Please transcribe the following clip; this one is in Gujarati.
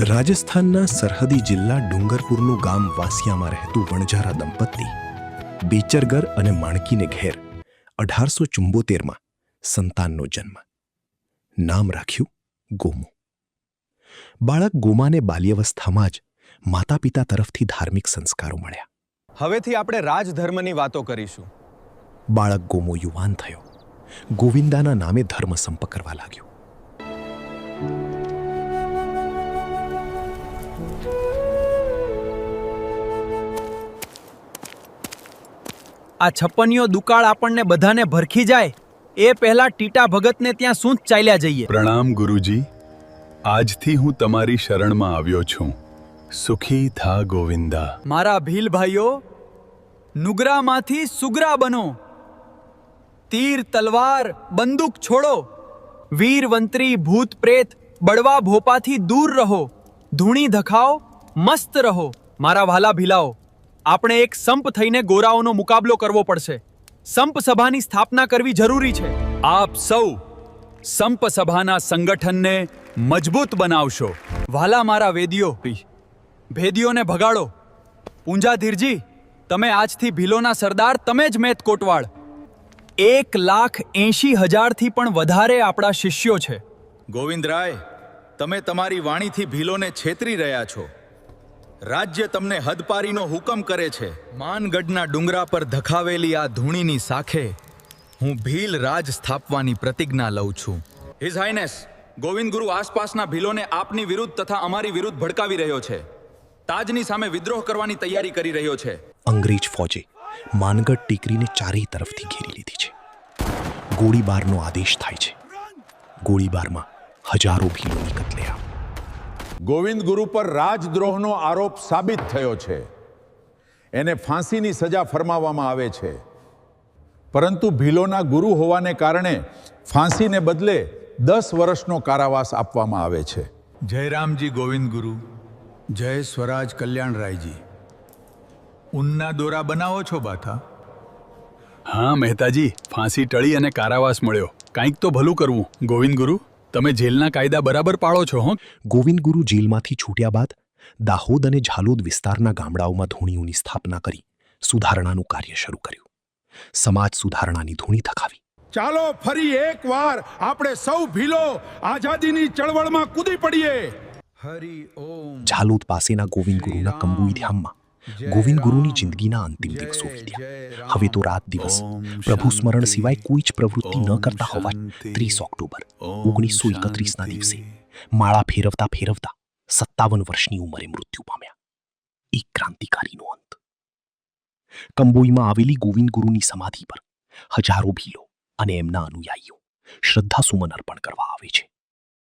રાજસ્થાનના સરહદી જિલ્લા ડુંગરપુરનું ગામ વાસિયામાં રહેતું વણઝારા દંપતી બેચરગર અને માણકીને ઘેર 1874માં સંતાનનો જન્મ. નામ રાખ્યું ગોમુ. બાળક ગોમાને બાલ્યાવસ્થામાં જ માતા પિતા તરફથી ધાર્મિક સંસ્કારો મળ્યા. હવેથી આપણે રાજધર્મની વાતો કરીશું. બાળક ગોમો યુવાન થયો. ગોવિંદાના નામે ધર્મ સંપ કરવા લાગ્યો. આ છપ્પનિયો દુકાળ આપણને બધાને ભરખી જાય એ પહેલા ટીટા ભગતને ત્યાં સૂંચ ચાલ્યા જઈએ. પ્રણામ ગુરુજી. આજથી હું તમારી શરણમાં આવ્યો છું. સુખી થા ગોવિંદા. મારા ભીલ ભાઈઓ, નુગરામાંથી સુગરા બનો. તીર તલવાર બંદૂક છોડો. વીરવંતરી ભૂત પ્રેત બળવા ભોપાથી દૂર રહો. ધૂણી ધખાઓ, મસ્ત રહો. મારા વાલા ભીલાઓ, આપણે એક સંપ થઈને ગોરાઓનો મુકાબલો કરવો પડશે. સંપ સભાની સ્થાપના કરવી જરૂરી છે. આપ સૌ સંપ સભાના સંગઠનને મજબૂત બનાવશો. વાલા મારા વેદીઓ, ભેદીઓને ભગાડો. પૂંજાધીરજી, તમે આજથી ભીલોના સરદાર, તમે જ મેત કોટવાળ. 1,80,000થી પણ વધારે આપણા શિષ્યો છે. ગોવિંદરાય, તમે તમારી વાણીથી ભીલોને છેતરી રહ્યા છો. રાજ્ય તમને હદપારીનો હુકમ કરે છે. માનગઢના ડુંગરા પર ધખાવેલી આ ધૂણીની સાખે હું ભીલ રાજ સ્થાપવાની પ્રતિજ્ઞા લઉં છું. હિઝ હાઇનેસ ગોવિંદ ગુરુ આસપાસના ભીલોને આપની વિરુદ્ધ તથા અમારી વિરુદ્ધ ભડકાવી રહ્યો છે. તાજની સામે વિદ્રોહ કરવાની તૈયારી કરી રહ્યો છે. અંગ્રેજ ફોજે માનગઢ ટીકરીને ચારેય તરફથી ઘેરી લીધી છે. ગોળીબારનો આદેશ થાય છે. ગોળીબારમાં હજારો ભીલોની કતલેઆમ. ગોવિંદ ગુરુ પર રાજદ્રોહનો આરોપ સાબિત થયો છે. એને ફાંસીની સજા ફરમાવવામાં આવે છે. પરંતુ ભીલોના ગુરુ હોવાને કારણે ફાંસીને બદલે 10 વર્ષનો કારાવાસ આપવામાં આવે છે. જય રામજી ગોવિંદ ગુરુ. જય સ્વરાજ કલ્યાણરાયજી. ઊનના દોરા બનાવો છો બાથા? હા મહેતાજી, ફાંસી ટળી અને કારાવાસ મળ્યો. કાંઈક તો ભલું કરવું. ગોવિંદ ગુરુ, તમે જેલના કાયદા બરાબર પાળો છો? હો. ગોવિંદ ગુરુ જેલમાંથી છૂટ્યા બાદ દાહોદ અને ઝાલોદ વિસ્તારના ગામડાઓમાં ધૂણીઓની સ્થાપના કરી સુધારણાનું કાર્ય શરૂ કર્યું. સમાજ સુધારણાની ધૂણી થકાવી. ચાલો ફરી એકવાર આપણે સૌ ભીલો આઝાદીની ચળવળમાં કૂદી પડીએ. હરિ ઓમ. ઝાલોદ પાસેના ગોવિંદ ગુરુના કંબુઈ ધામમાં ગોવિંદ ગુરુની જિંદગીના અંતિમ દિવસો વીત્યા. હવે તો રાત દિવસ પ્રભુ સ્મરણ સિવાય કોઈ જ પ્રવૃત્તિ ન કરતા હોવા 30 ઓક્ટોબર 1931ના દિવસે માળા ફેરવતા ફેરવતા 57 વર્ષની ઉંમરે મૃત્યુ પામ્યા. એક ક્રાંતિકારીનો અંત. કંબોઈમાં આવેલી ગોવિંદ ગુરુની સમાધિ પર હજારો ભીલો અને એમના અનુયાયીઓ શ્રદ્ધાસુમન અર્પણ કરવા આવે છે.